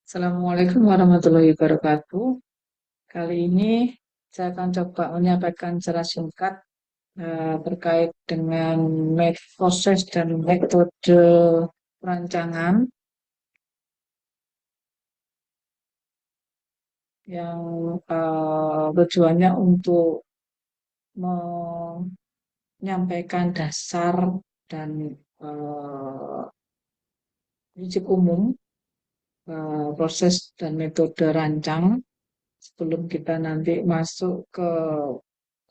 Assalamualaikum warahmatullahi wabarakatuh. Kali ini saya akan coba menyampaikan secara singkat terkait dengan proses dan metode perancangan yang tujuannya untuk menyampaikan dasar dan eh, prinsip umum proses dan metode rancang sebelum kita nanti masuk ke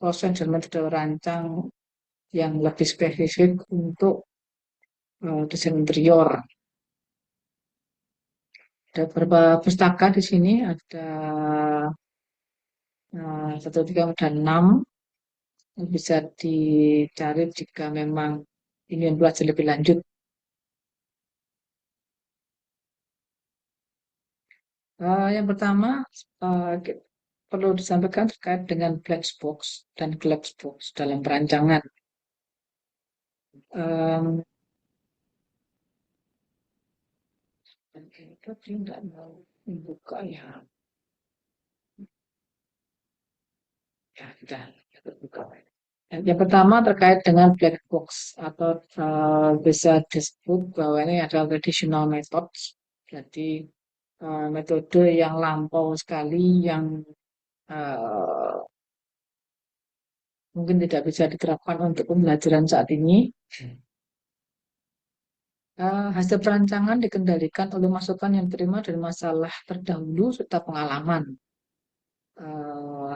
proses dan metode rancang yang lebih spesifik untuk desain interior. Ada beberapa pustaka di sini, ada satu, tiga, dan enam. Bisa dicari jika memang ingin belajar lebih lanjut. Yang pertama, perlu disampaikan terkait dengan black box dan glass box dalam perancangan. Um, itu dia tidak mau membuka ya. Ya, sudah terbuka. Yang pertama terkait dengan black box atau bisa disebut bahwa ini adalah traditional methods. Jadi metode yang lampau sekali yang uh, mungkin tidak bisa diterapkan untuk pembelajaran saat ini. Hasil perancangan dikendalikan oleh masukan yang diterima dari masalah terdahulu serta pengalaman.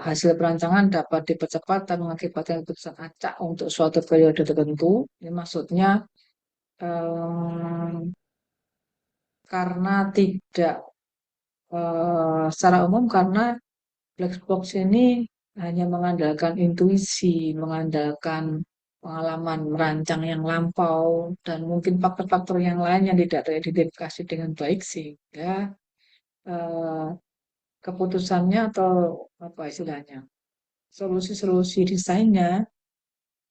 Hasil perancangan dapat dipercepat dan mengakibatkan keputusan acak untuk suatu periode tertentu. Ini maksudnya um, karena tidak secara umum karena black box ini hanya mengandalkan intuisi, mengandalkan pengalaman merancang yang lampau dan mungkin faktor-faktor yang lain yang tidak teridentifikasi dengan baik sehingga eh, keputusannya atau apa istilahnya solusi-solusi desainnya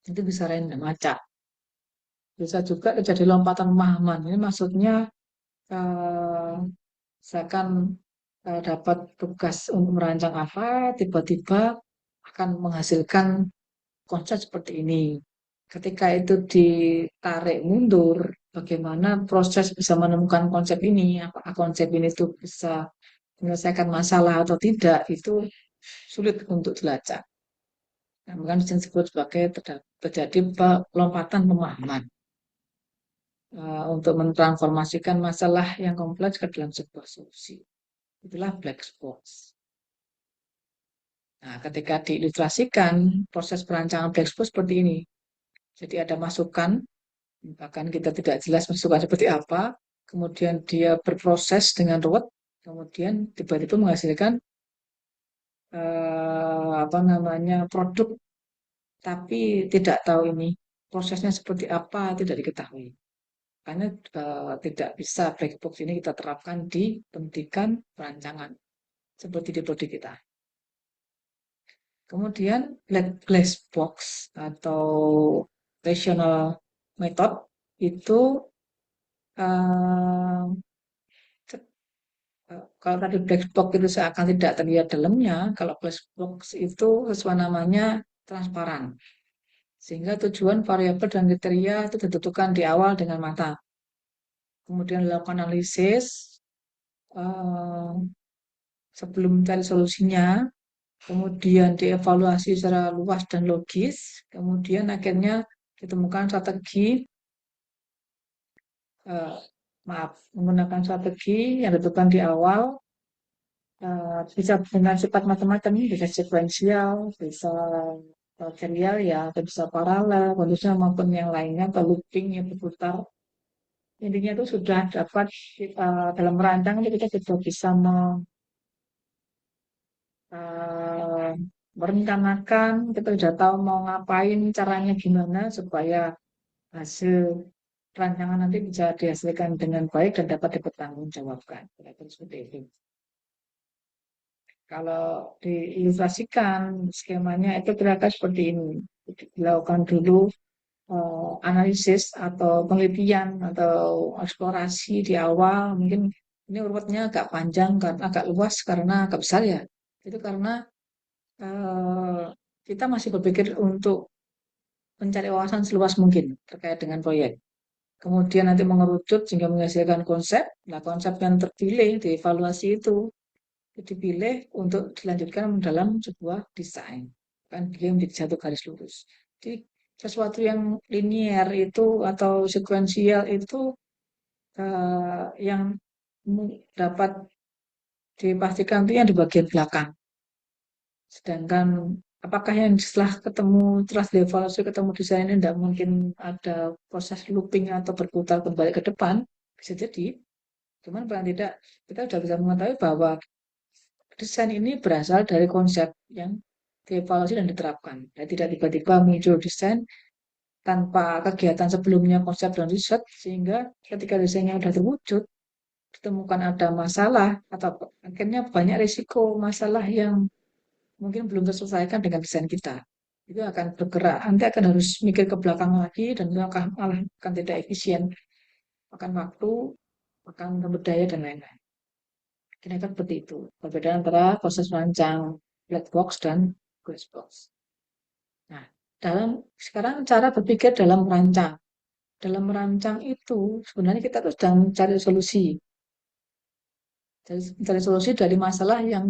itu bisa random acak. Bisa juga terjadi lompatan pemahaman. Ini maksudnya eh, misalkan dapat tugas untuk merancang apa, tiba-tiba akan menghasilkan konsep seperti ini. Ketika itu ditarik mundur, bagaimana proses bisa menemukan konsep ini, apakah konsep ini tuh bisa menyelesaikan masalah atau tidak, itu sulit untuk dilacak. Nah, maka disebut sebagai terjadi lompatan pemahaman untuk mentransformasikan masalah yang kompleks ke dalam sebuah solusi. Itulah black box. Nah, ketika diilustrasikan proses perancangan black box seperti ini. Jadi ada masukan, bahkan kita tidak jelas masukan seperti apa, kemudian dia berproses dengan ruwet, kemudian tiba-tiba menghasilkan apa namanya produk, tapi tidak tahu ini prosesnya seperti apa, tidak diketahui. Karena tidak bisa black box ini kita terapkan di pendidikan perancangan seperti di prodi kita. Kemudian black glass box atau rational method itu uh, kalau tadi black box itu seakan tidak terlihat dalamnya, kalau glass box itu sesuai namanya transparan. Sehingga tujuan variabel dan kriteria itu ditentukan di awal dengan mata. Kemudian dilakukan analisis uh, sebelum mencari solusinya, kemudian dievaluasi secara luas dan logis, kemudian akhirnya ditemukan strategi, eh, maaf, menggunakan strategi yang ditentukan di awal, bisa dengan sifat macam-macam, bisa sekuensial, bisa serial ya, atau bisa paralel, kondisinya maupun yang lainnya, atau looping yang berputar. Intinya itu sudah dapat dalam merancang itu kita sudah bisa eh, merencanakan, kita sudah tahu mau ngapain, caranya gimana supaya hasil rancangan nanti bisa dihasilkan dengan baik dan dapat dipertanggungjawabkan. Kira-kira seperti itu. Kalau diilustrasikan skemanya itu kira-kira seperti ini. Dilakukan dulu analisis atau penelitian atau eksplorasi di awal, mungkin Ini urutnya agak panjang karena agak luas karena agak besar ya. Itu karena eh, kita masih berpikir untuk mencari wawasan seluas mungkin terkait dengan proyek. Kemudian nanti mengerucut sehingga menghasilkan konsep. Nah, konsep yang terpilih dievaluasi itu dipilih untuk dilanjutkan dalam sebuah desain. Kan dia menjadi satu garis lurus. Jadi sesuatu yang linier itu atau sekuensial itu yang dapat dipastikan itu yang di bagian belakang. Sedangkan apakah yang setelah dievaluasi ketemu desain ini tidak mungkin ada proses looping atau berputar kembali ke depan, bisa jadi. Cuman paling tidak kita sudah bisa mengetahui bahwa desain ini berasal dari konsep yang dievaluasi dan diterapkan. Dan tidak tiba-tiba muncul desain tanpa kegiatan sebelumnya konsep dan riset, sehingga ketika desainnya sudah terwujud, ditemukan ada masalah atau akhirnya banyak risiko masalah yang mungkin belum terselesaikan dengan desain kita. Itu akan bergerak, nanti akan harus mikir ke belakang lagi dan itu akan malah akan tidak efisien, makan waktu, makan sumber daya dan lain-lain. Kira-kira seperti itu. Perbedaan antara proses merancang black box dan glass box. Nah, sekarang cara berpikir dalam merancang. Dalam merancang itu sebenarnya kita tuh sedang mencari solusi. Mencari solusi dari masalah yang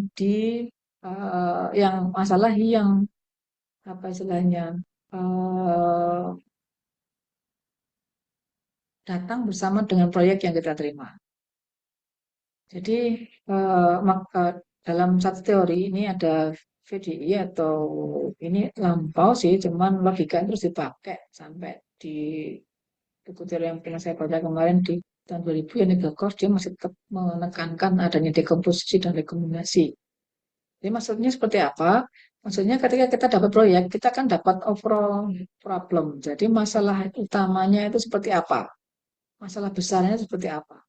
masalah yang apa istilahnya eh, datang bersama dengan proyek yang kita terima. Jadi maka dalam satu teori ini ada VDI atau ini lampau sih, cuman logika terus dipakai sampai di buku teori yang pernah saya baca kemarin di tahun 2000 ya Nigelkors dia masih tetap menekankan adanya dekomposisi dan rekombinasi. Jadi maksudnya seperti apa? Maksudnya ketika kita dapat proyek, kita kan dapat overall problem. Jadi masalah utamanya itu seperti apa? Masalah besarnya seperti apa?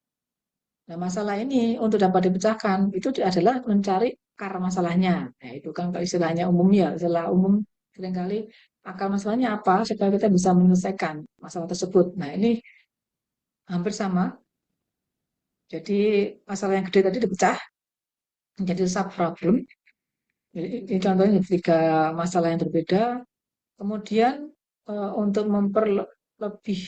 Nah, masalah ini untuk dapat dipecahkan itu adalah mencari akar masalahnya. Nah, itu kan kalau istilahnya umum ya, istilah umum seringkali akar masalahnya apa supaya kita bisa menyelesaikan masalah tersebut. Nah, ini hampir sama. Jadi masalah yang gede tadi dipecah menjadi sub problem. Jadi, ini contohnya tiga masalah yang berbeda. Kemudian untuk memperlebih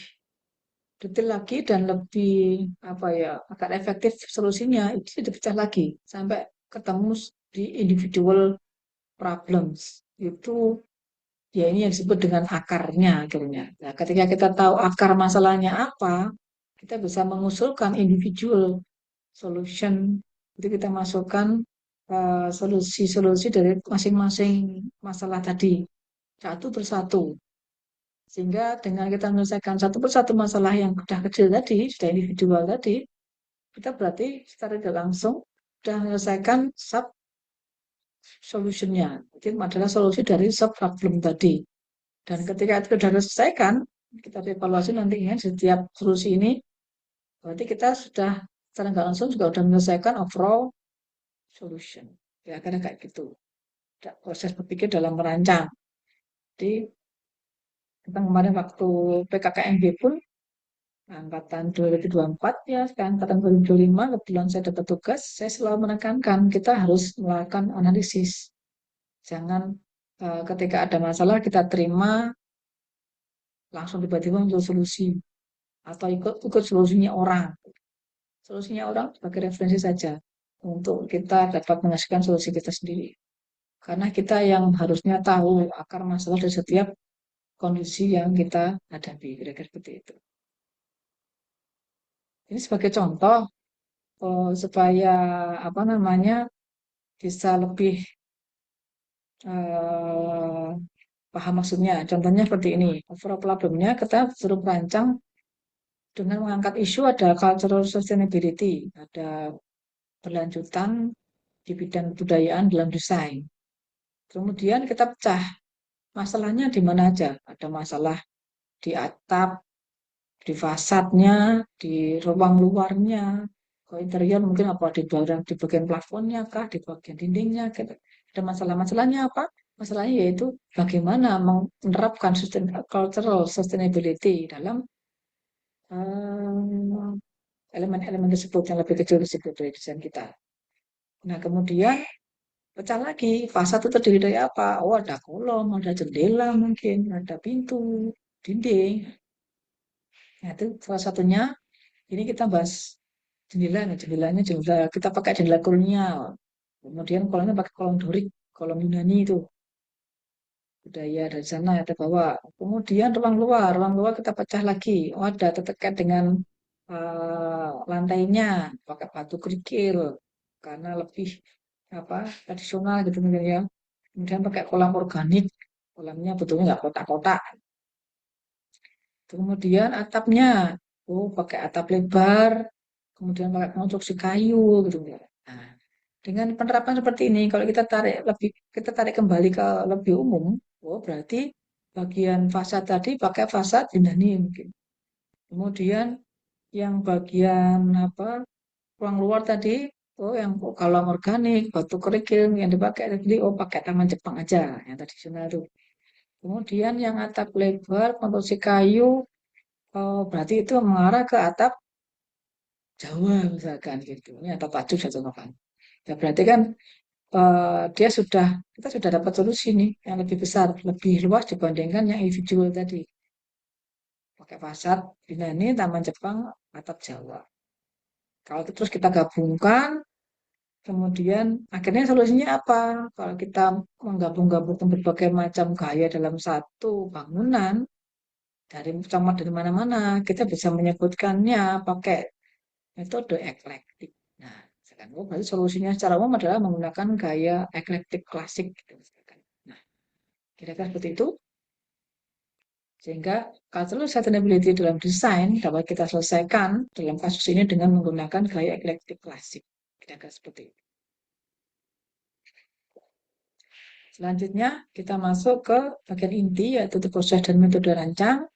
detail lagi dan lebih apa ya agar efektif solusinya itu dipecah lagi sampai ketemu di individual problems itu ya ini yang disebut dengan akarnya akhirnya. Nah, ketika kita tahu akar masalahnya apa, kita bisa mengusulkan individual solution itu kita masukkan solusi-solusi dari masing-masing masalah tadi satu persatu. Sehingga dengan kita menyelesaikan satu persatu masalah yang sudah kecil tadi, sudah individual tadi, kita berarti secara tidak langsung sudah menyelesaikan sub solutionnya. Itu adalah solusi dari sub problem tadi. Dan ketika itu sudah diselesaikan, kita evaluasi nantinya setiap solusi ini, berarti kita sudah secara nggak langsung juga sudah menyelesaikan overall solution. Ya, karena kayak gitu. Proses berpikir dalam merancang. Jadi, kita kemarin waktu PKKMB pun angkatan 2024 ya, sekarang angkatan 2025 kebetulan saya dapat tugas, saya selalu menekankan kita harus melakukan analisis. Jangan ketika ada masalah kita terima langsung tiba-tiba muncul solusi atau ikut solusinya orang. Solusinya orang sebagai referensi saja untuk kita dapat menghasilkan solusi kita sendiri. Karena kita yang harusnya tahu akar masalah dari setiap kondisi yang kita hadapi, kira-kira seperti itu. Ini sebagai contoh supaya apa namanya bisa lebih eh, paham maksudnya. Contohnya seperti ini. Overall problemnya kita suruh merancang dengan mengangkat isu ada cultural sustainability, ada berlanjutan di bidang kebudayaan dalam desain. Kemudian kita pecah masalahnya di mana aja. Ada masalah di atap, di fasadnya, di ruang luarnya, ke interior mungkin apa di bagian plafonnya kah, di bagian dindingnya, gitu. Ada masalah-masalahnya apa? Masalahnya yaitu bagaimana menerapkan cultural sustainability dalam elemen-elemen tersebut yang lebih kecil tersebut dari desain kita. Nah, kemudian pecah lagi, fasad itu terdiri dari apa? Oh, ada kolom, ada jendela mungkin, ada pintu, dinding. Nah, itu salah satunya. Ini kita bahas jendela, nih, jendelanya jendela kita pakai jendela kolonial. Kemudian kolomnya pakai kolom Dorik, kolom Yunani itu budaya dari sana ada bawa. Kemudian ruang luar kita pecah lagi. Oh, ada terkait dengan lantainya pakai batu kerikil karena lebih apa tradisional gitu mungkin ya. Kemudian pakai kolam organik, kolamnya betulnya nggak kotak-kotak. Kemudian atapnya, oh pakai atap lebar, kemudian pakai konstruksi kayu gitu ya. Nah, dengan penerapan seperti ini, kalau kita tarik kembali ke lebih umum, oh berarti bagian fasad tadi pakai fasad Yunani mungkin. Kemudian yang bagian apa ruang luar tadi, oh yang kalau organik, batu kerikil yang dipakai tadi, oh pakai taman Jepang aja yang tradisional itu. Kemudian yang atap lebar, konstruksi kayu, oh berarti itu mengarah ke atap Jawa misalkan gitu. Ini atap Pacu satu makan. Ya berarti kan kita sudah dapat solusi nih yang lebih besar, lebih luas dibandingkan yang individual tadi. Pakai fasad Yunani, Taman Jepang, atap Jawa. Kalau itu terus kita gabungkan, kemudian akhirnya solusinya apa? Kalau kita menggabung-gabungkan berbagai macam gaya dalam satu bangunan, dari mana-mana, kita bisa menyebutkannya pakai metode eklektik. Nah, misalkan, oh, berarti solusinya secara umum adalah menggunakan gaya eklektik klasik. Gitu, misalkan. Nah, kira-kira seperti itu. Sehingga kalau sustainability dalam desain dapat kita selesaikan dalam kasus ini dengan menggunakan gaya eklektik klasik. Kira-kira seperti itu. Selanjutnya kita masuk ke bagian inti yaitu proses dan metode rancang.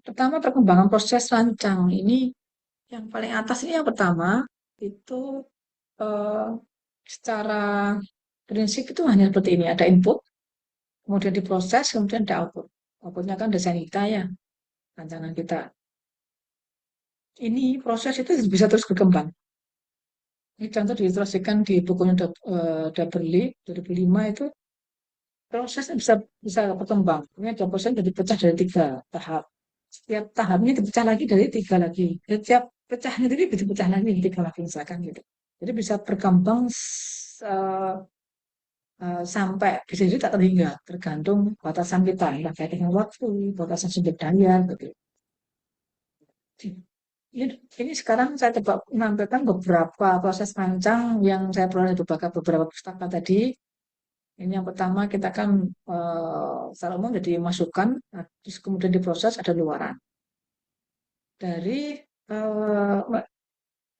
Pertama perkembangan proses rancang ini yang paling atas ini yang pertama itu eh, secara prinsip itu hanya seperti ini ada input kemudian diproses kemudian ada output. Outputnya kan desain kita ya rancangan kita. Ini proses itu bisa terus berkembang. Ini contoh diilustrasikan di bukunya Daberly 2005 itu prosesnya bisa bisa berkembang. Ini ada proses jadi pecah dari 3 tahap. Setiap tahapnya dipecah lagi dari 3 lagi. Setiap pecahnya jadi dipecah lagi dari 3 lagi misalkan gitu. Jadi bisa berkembang sampai bisa jadi tak terhingga, tergantung batasan kita, entah kait dengan waktu, batasan sumber daya, gitu. Ini sekarang saya coba menampilkan beberapa proses rancang yang saya peroleh dari beberapa pustaka tadi. Ini yang pertama kita kan secara umum jadi masukan, terus kemudian diproses ada luaran. Dari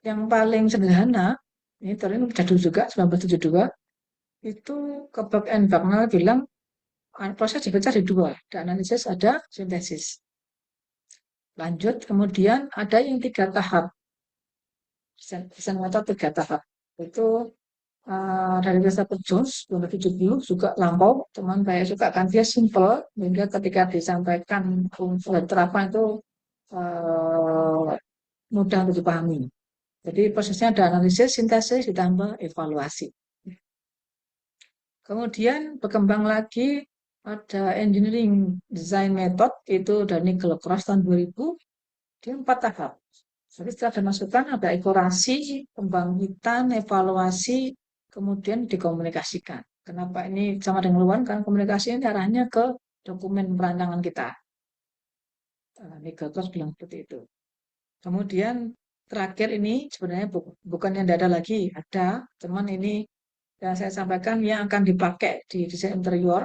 yang paling sederhana, ini tadi jadul juga 1972, itu ke back end Wagner bilang proses dipecah di 2, ada analisis, ada sintesis. Lanjut, kemudian ada yang 3 tahap, desain metode 3 tahap. Itu dari Christopher Jones 2070 juga lampau, teman saya suka kan dia simple, sehingga ketika disampaikan terapan itu uh, mudah untuk dipahami. Jadi prosesnya ada analisis, sintesis, ditambah evaluasi. Kemudian berkembang lagi ada engineering design method itu dari Nigel Cross tahun 2000 di 4 tahap. Jadi setelah ada masukan ada eksplorasi, pembangkitan, evaluasi, kemudian dikomunikasikan. Kenapa ini sama dengan luar? Karena komunikasi ini arahnya ke dokumen perancangan kita. Nigel Cross bilang seperti itu. Kemudian terakhir ini sebenarnya bukan yang ada lagi, ada teman ini yang saya sampaikan yang akan dipakai di desain interior.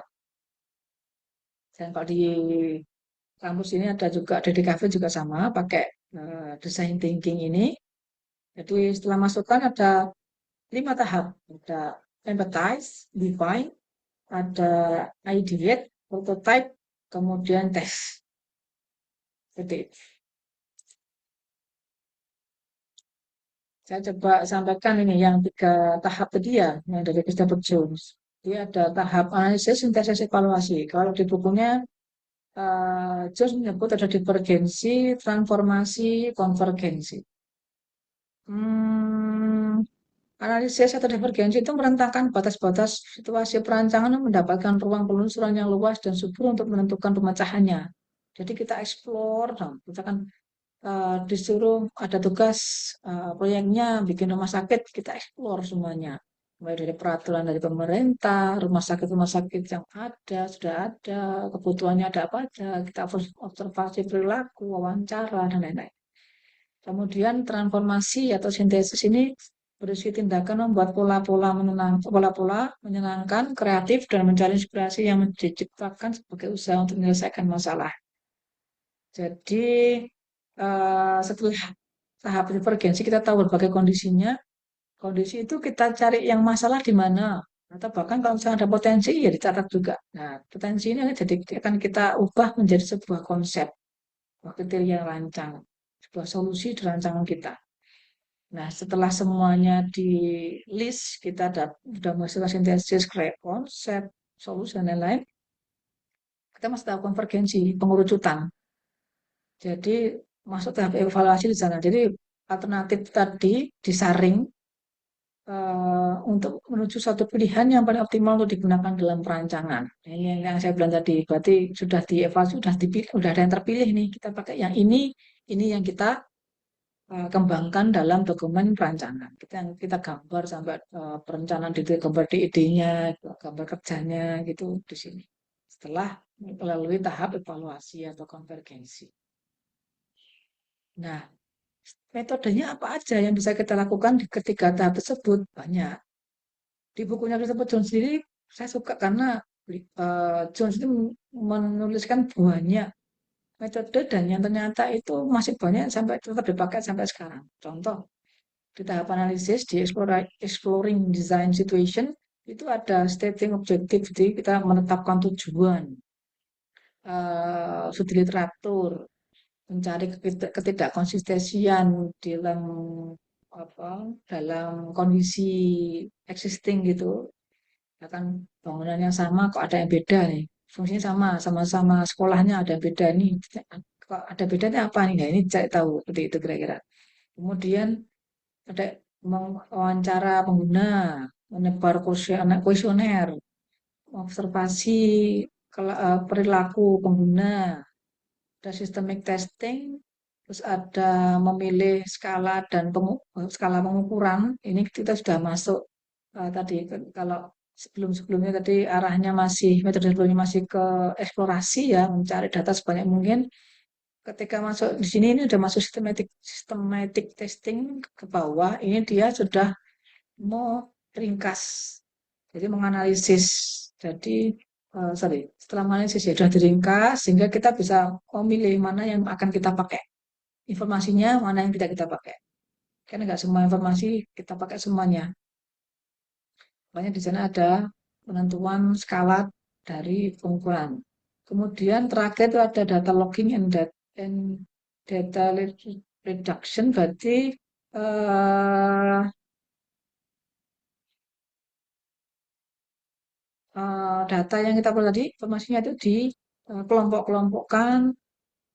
Dan kalau di kampus ini ada juga di cafe juga sama pakai design thinking ini. Jadi setelah masukkan ada 5 tahap. Ada empathize, define, ada ideate, prototype, kemudian test. Jadi saya coba sampaikan ini yang 3 tahap tadi ya, yang dari Christopher Jones. Dia ada tahap analisis, sintesis, evaluasi. Kalau di bukunya Jones menyebut ada divergensi, transformasi, konvergensi. Hmm, Analisis atau divergensi itu merentangkan batas-batas situasi perancangan dan mendapatkan ruang penelusuran yang luas dan subur untuk menentukan pemecahannya. Jadi kita explore, nah, kita kan disuruh ada tugas proyeknya bikin rumah sakit, kita explore semuanya. Mulai dari peraturan dari pemerintah, rumah sakit yang ada, sudah ada, kebutuhannya ada apa aja, kita observasi perilaku, wawancara, dan lain-lain. Kemudian transformasi atau sintesis ini berisi tindakan membuat pola-pola menyenangkan, kreatif, dan mencari inspirasi yang diciptakan sebagai usaha untuk menyelesaikan masalah. Jadi setelah tahap divergensi kita tahu berbagai kondisinya. Kondisi itu kita cari yang masalah di mana. Atau bahkan kalau misalnya ada potensi ya dicatat juga. Nah, potensi ini jadi akan kita ubah menjadi sebuah konsep, sebuah kriteria rancang, sebuah solusi di rancangan kita. Nah, setelah semuanya di list, kita sudah menghasilkan sintesis, konsep, solusi, dan lain-lain, kita masih tahu konvergensi, pengerucutan. Jadi, masuk tahap evaluasi di sana. Jadi, alternatif tadi disaring untuk menuju satu pilihan yang paling optimal untuk digunakan dalam perancangan. Nah, ini yang saya bilang tadi, berarti sudah dievaluasi, sudah dipilih, sudah ada yang terpilih nih, kita pakai yang ini yang kita kembangkan dalam dokumen perancangan. Kita gambar sampai perencanaan detail, gambar di idenya, gambar kerjanya gitu di sini. Setelah melalui tahap evaluasi atau konvergensi. Nah, metodenya apa aja yang bisa kita lakukan di ketiga tahap tersebut? Banyak. Di bukunya Christopher Jones sendiri saya suka karena Jones itu menuliskan banyak metode dan yang ternyata itu masih banyak sampai tetap dipakai sampai sekarang. Contoh, di tahap analisis di exploring design situation itu ada stating objective, jadi kita menetapkan tujuan, studi literatur, mencari ketidakkonsistensian dalam apa dalam kondisi existing gitu. Ya kan bangunannya sama kok ada yang beda nih. Fungsinya sama, sama-sama sekolahnya ada yang beda nih. Kok ada bedanya apa nih? Nah, ini cari tahu seperti itu kira-kira. Kemudian ada wawancara pengguna, menyebar kuesioner, observasi perilaku pengguna, ada systemic testing, terus ada memilih skala dan skala pengukuran. Ini kita sudah masuk tadi kalau sebelum-sebelumnya tadi arahnya masih metode sebelumnya masih ke eksplorasi ya, mencari data sebanyak mungkin. Ketika masuk di sini ini sudah masuk systematic testing ke bawah. Ini dia sudah mau ringkas. Jadi menganalisis. Jadi sorry, setelah menganalisis ya sudah diringkas sehingga kita bisa memilih mana yang akan kita pakai. Informasinya mana yang tidak kita pakai. Karena nggak semua informasi kita pakai semuanya. Makanya di sana ada penentuan skala dari pengukuran. Kemudian terakhir itu ada data logging and data reduction, berarti eh, data yang kita perlu tadi, informasinya itu di kelompok-kelompokkan,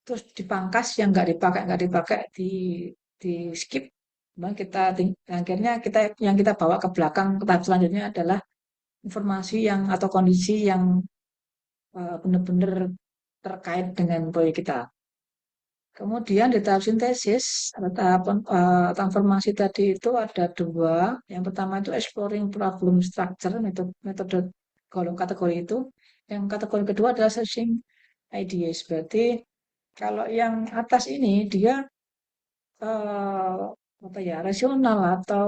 terus dipangkas yang nggak dipakai di skip. Kemudian akhirnya yang kita bawa ke belakang ke tahap selanjutnya adalah informasi yang atau kondisi yang benar-benar terkait dengan proyek kita. Kemudian di tahap sintesis, atau tahap transformasi tadi itu ada dua. Yang pertama itu exploring problem structure, metode golong kategori itu. Yang kategori kedua adalah searching ideas. Berarti kalau yang atas ini dia eh, apa ya rasional atau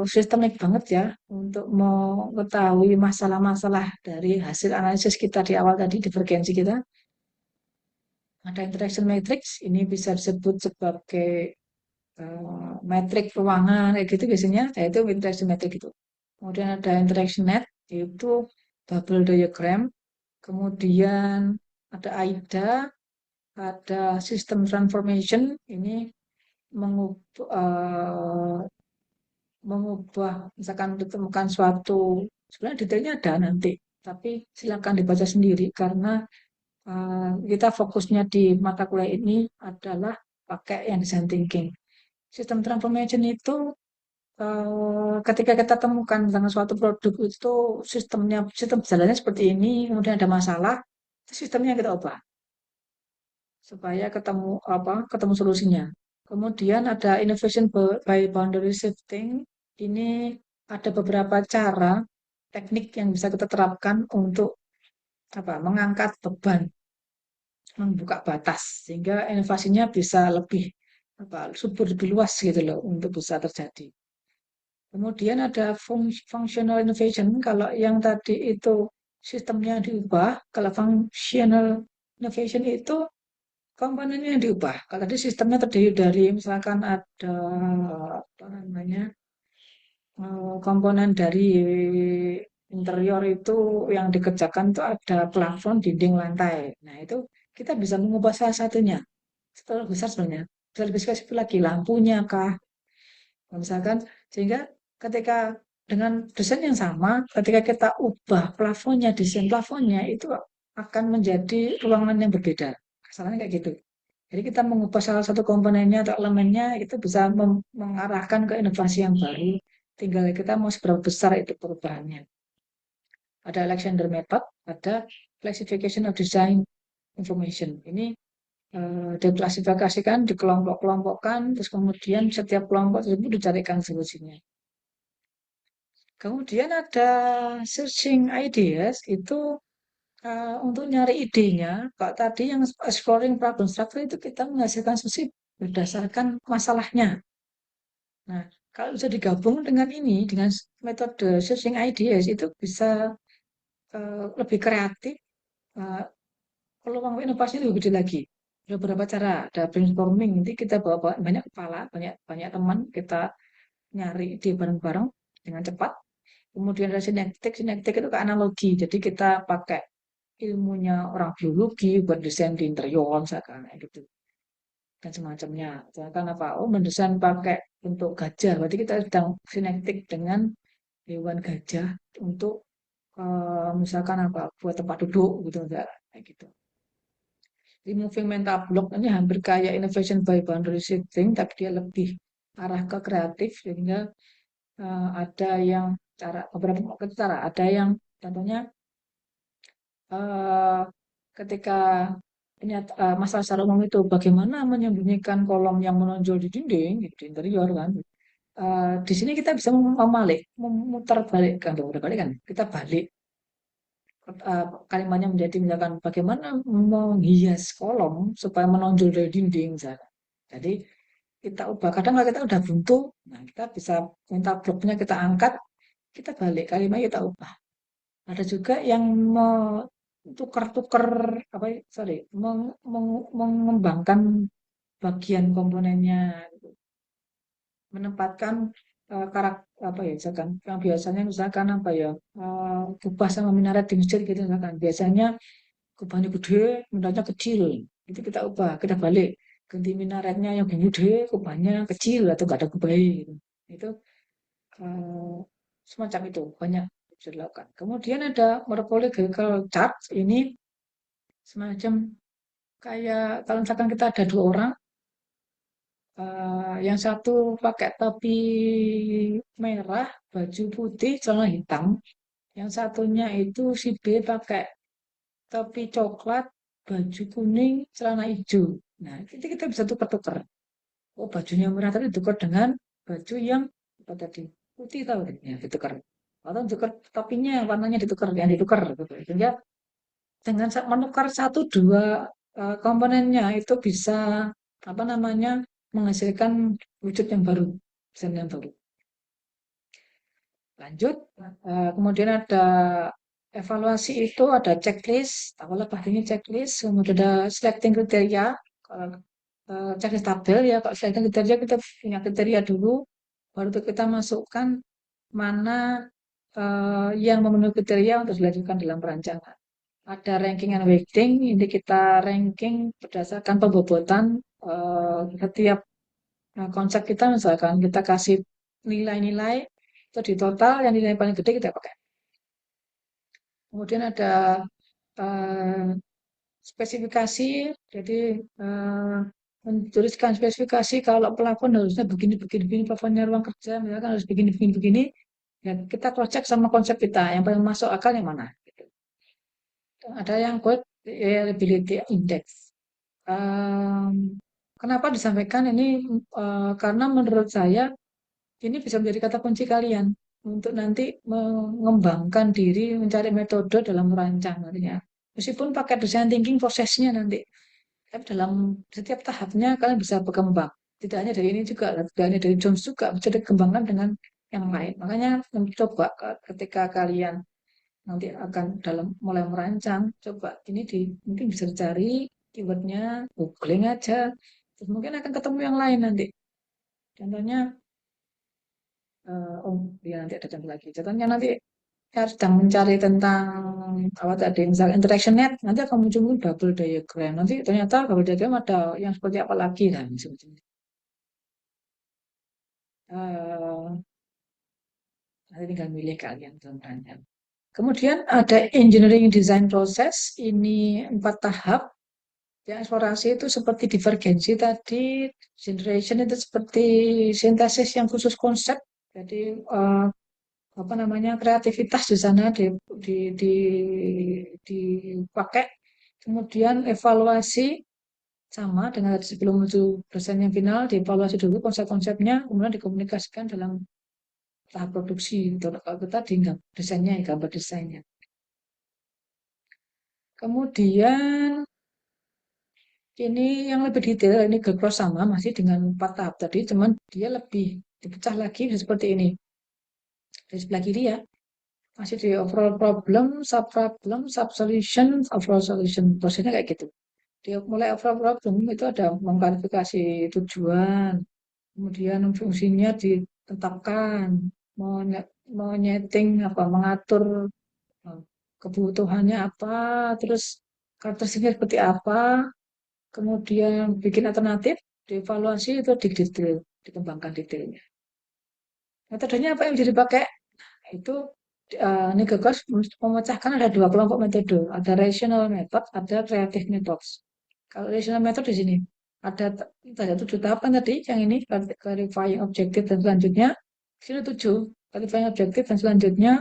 sistemik banget ya untuk mengetahui masalah-masalah dari hasil analisis kita di awal tadi divergensi kita. Ada interaction matrix, ini bisa disebut sebagai metrik ruangan, kayak gitu biasanya, yaitu interaction matrix itu. Kemudian ada interaction net, yaitu bubble diagram. Kemudian ada AIDA, ada system transformation, ini mengubah, misalkan ditemukan suatu, sebenarnya detailnya ada nanti, tapi silakan dibaca sendiri karena Kita fokusnya di mata kuliah ini adalah pakai yang design thinking. Sistem transformation itu ketika kita temukan dengan suatu produk itu sistem jalannya seperti ini, kemudian ada masalah, itu sistemnya kita ubah supaya ketemu solusinya. Kemudian ada innovation by boundary shifting. Ini ada beberapa cara teknik yang bisa kita terapkan untuk mengangkat beban, membuka batas sehingga inovasinya bisa lebih subur, lebih luas gitu loh untuk bisa terjadi. Kemudian ada functional innovation. Kalau yang tadi itu sistemnya diubah, kalau functional innovation itu komponennya yang diubah. Kalau tadi sistemnya terdiri dari misalkan ada apa namanya komponen dari interior itu yang dikerjakan itu ada plafon, dinding, lantai. Nah itu kita bisa mengubah salah satunya. Setelah besar sebenarnya. Bisa lebih spesifik lagi lampunya kah, misalkan sehingga ketika dengan desain yang sama, ketika kita ubah plafonnya, desain plafonnya itu akan menjadi ruangan yang berbeda. Asalnya kayak gitu. Jadi kita mengubah salah satu komponennya atau elemennya itu bisa mengarahkan ke inovasi yang baru. Tinggal kita mau seberapa besar itu perubahannya. Ada Alexander Method, ada Classification of Design Information. Ini diklasifikasikan, dikelompok-kelompokkan, terus kemudian setiap kelompok tersebut dicarikan solusinya. Kemudian ada searching ideas, itu untuk nyari idenya. Kalau tadi yang exploring problem structure itu kita menghasilkan solusi berdasarkan masalahnya. Nah, kalau bisa digabung dengan ini, dengan metode searching ideas, itu bisa lebih kreatif, uh, peluang inovasi lebih gede lagi. Ada beberapa cara, ada brainstorming, nanti kita bawa banyak kepala, banyak banyak teman, kita nyari ide bareng-bareng dengan cepat. Kemudian ada sinektik, sinektik itu ke analogi, jadi kita pakai ilmunya orang biologi buat desain di interior, misalkan kayak gitu dan semacamnya. Misalkan oh mendesain pakai bentuk gajah, berarti kita sedang sinektik dengan hewan gajah untuk misalkan buat tempat duduk gitu, enggak kayak gitu. Removing mental block ini hampir kayak innovation by boundary shifting, tapi dia lebih arah ke kreatif sehingga ada yang beberapa cara, ada yang contohnya eh, ketika masalah secara umum itu bagaimana menyembunyikan kolom yang menonjol di dinding gitu, di interior kan. Di sini kita bisa memutar balikkan, kita balik kalimatnya menjadi misalkan bagaimana menghias kolom supaya menonjol dari dinding misalkan. Jadi kita ubah, kadang kalau kita udah buntu, nah kita bisa minta bloknya kita angkat, kita balik kalimatnya kita ubah. Ada juga yang tukar-tukar apa ya, sorry, mengembangkan bagian komponennya, menempatkan karakter apa ya, misalkan yang biasanya misalkan kubah sama minaret di masjid gitu misalkan. Biasanya kubahnya gede, minaretnya kecil. Itu kita ubah, kita balik. Ganti minaretnya yang gede, kubahnya kecil atau enggak ada kubahnya gitu. Itu eh, semacam itu banyak bisa dilakukan. Kemudian ada morphological chart, ini semacam kayak kalau misalkan kita ada dua orang, yang satu pakai topi merah, baju putih, celana hitam. Yang satunya itu si B pakai topi coklat, baju kuning, celana hijau. Nah, itu kita bisa tukar-tukar. Oh, bajunya merah tadi tukar dengan baju yang apa tadi? Putih tahu deh, ya, ditukar. Atau tukar topinya warnanya ditukar, yang ditukar gitu. Sehingga dengan menukar satu dua komponennya itu bisa apa namanya menghasilkan wujud yang baru, desain yang baru. Lanjut, kemudian ada evaluasi itu ada checklist, awalnya pastinya checklist, kemudian ada selecting kriteria. Kalau checklist tabel ya, kalau selecting kriteria kita punya kriteria dulu, baru itu kita masukkan mana yang memenuhi kriteria untuk dilanjutkan dalam perancangan. Ada ranking and weighting, ini kita ranking berdasarkan pembobotan setiap konsep kita, misalkan kita kasih nilai-nilai itu di total yang nilai paling gede kita pakai. Kemudian ada spesifikasi, jadi eh, menuliskan spesifikasi kalau pelafon harusnya begini, begini, begini, plafonnya ruang kerja, misalkan harus begini, begini, begini, ya kita cross check sama konsep kita, yang paling masuk akal yang mana. Gitu. Ada yang code reliability index. Em, Kenapa disampaikan ini? Karena menurut saya ini bisa menjadi kata kunci kalian untuk nanti mengembangkan diri, mencari metode dalam merancang nantinya. Meskipun pakai design thinking prosesnya nanti, tapi dalam setiap tahapnya kalian bisa berkembang. Tidak hanya dari ini juga, tidak hanya dari Jones juga bisa dikembangkan dengan yang lain. Makanya coba ketika kalian nanti akan dalam mulai merancang, coba ini mungkin bisa dicari keywordnya, googling aja, terus mungkin akan ketemu yang lain nanti. Contohnya, oh ya nanti ada contoh lagi. Contohnya nanti saya sedang mencari tentang apa tadi, misalnya interaction net, nanti akan muncul bubble diagram. Nanti ternyata bubble diagram ada yang seperti apa lagi lah, misalnya. Nanti tinggal milih kalian dalam merancang. Kemudian ada engineering design process, ini 4 tahap. Yang eksplorasi itu seperti divergensi tadi, generation itu seperti sintesis yang khusus konsep. Jadi apa namanya kreativitas di sana di, di, dipakai. Kemudian evaluasi sama dengan tadi sebelum menuju desain yang final, dievaluasi dulu konsep-konsepnya, kemudian dikomunikasikan dalam tahap produksi. Kalau kita di desainnya, gambar desainnya. Kemudian ini yang lebih detail, ini girl cross sama masih dengan 4 tahap tadi, cuman dia lebih dipecah lagi seperti ini. Di sebelah kiri ya, masih di overall problem, sub solution, overall solution. Prosesnya kayak gitu. Dia mulai overall problem itu ada mengklarifikasi tujuan, kemudian fungsinya ditetapkan, menyeting apa, mengatur eh, kebutuhannya apa, terus karakteristiknya seperti apa, kemudian bikin alternatif, dievaluasi itu di detail, dikembangkan detailnya. Metodenya apa yang bisa dipakai? Itu ini gagas memecahkan ada 2 kelompok metode, ada rational method, ada creative methods. Kalau rational method di sini ada 7 tahapan tadi, yang ini clarifying objective dan selanjutnya, sini 7 clarifying objective dan selanjutnya.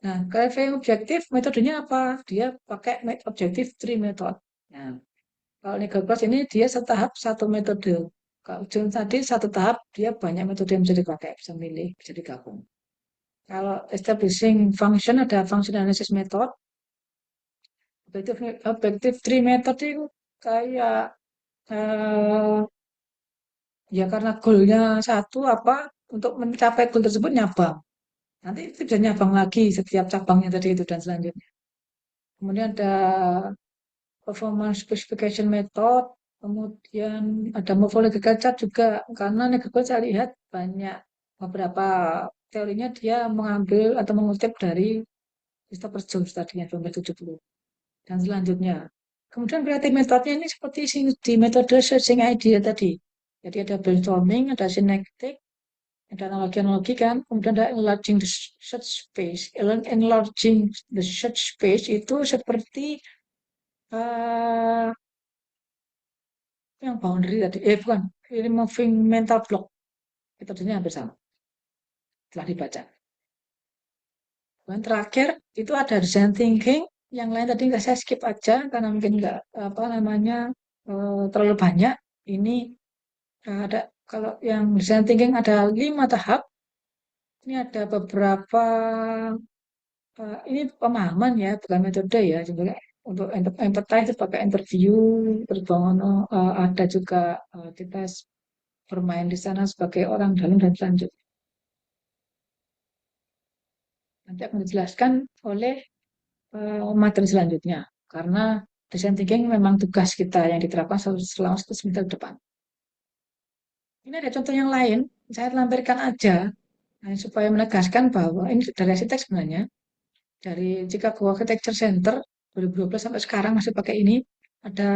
Nah, clarifying objective metodenya apa? Dia pakai objective tree method. Nah, kalau legal plus ini dia setahap satu metode. Kalau John tadi satu tahap dia banyak metode yang bisa dipakai, bisa milih, bisa digabung. Kalau establishing function ada function analysis method. Objective tree method itu kayak eh, ya karena goalnya satu apa untuk mencapai goal tersebut nyabang. Nanti itu bisa nyabang lagi setiap cabangnya tadi itu dan selanjutnya. Kemudian ada performance specification method, kemudian ada morphological chart juga, karena negatif saya lihat banyak beberapa teorinya dia mengambil atau mengutip dari Christopher Jones tadinya 1970 dan selanjutnya. Kemudian creative methodnya ini seperti di metode searching idea tadi. Jadi ada brainstorming, ada synectic, ada analogi-analogi kan, kemudian ada enlarging the search space. Enlarging the search space itu seperti uh, yang boundary tadi, bukan, removing mental block, metodenya hampir sama, telah dibaca. Dan terakhir, itu ada design thinking, yang lain tadi nggak saya skip aja, karena mungkin nggak, apa namanya, terlalu banyak. Ini ada, kalau yang design thinking ada 5 tahap, ini ada beberapa, ini pemahaman ya, bukan metode ya, juga untuk empathize pakai interview, terus ada juga kita bermain di sana sebagai orang dalam dan selanjutnya. Nanti akan dijelaskan oleh materi selanjutnya. Karena design thinking memang tugas kita yang diterapkan selama 1 semester depan. Ini ada contoh yang lain, saya lampirkan aja supaya menegaskan bahwa ini dari arsitek sebenarnya, dari Chicago Architecture Center 2012 sampai sekarang masih pakai ini, ada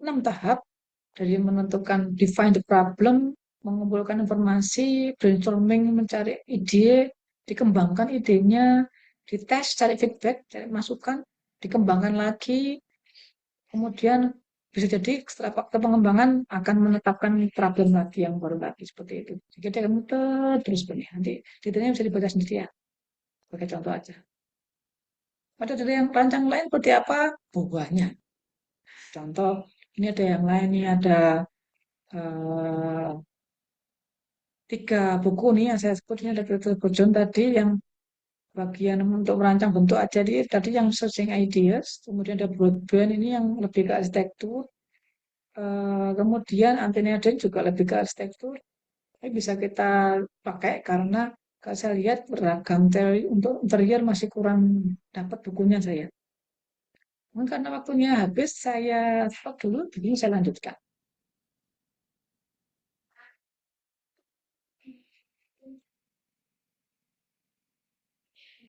6 tahap, dari menentukan define the problem, mengumpulkan informasi, brainstorming, mencari ide, dikembangkan idenya, dites, cari feedback, cari masukan, dikembangkan lagi, Kemudian bisa jadi setelah faktor pengembangan akan menetapkan problem lagi yang baru lagi seperti itu. Jadi dia muter terus begini. Nanti detailnya bisa dibaca sendiri ya. Sebagai contoh aja. Ada dari yang rancang lain seperti apa? Buahnya. Contoh, ini ada yang lain nih ada eh, 3 buku nih yang saya sebut ini ada Creative John tadi yang bagian untuk merancang bentuk aja dia tadi yang searching ideas, kemudian ada broadband ini yang lebih ke arsitektur, kemudian Antineden juga lebih ke arsitektur. Ini bisa kita pakai karena kalau saya lihat beragam teori untuk interior masih kurang dapat bukunya saya. Mungkin karena waktunya habis, saya stop dulu, jadi saya lanjutkan.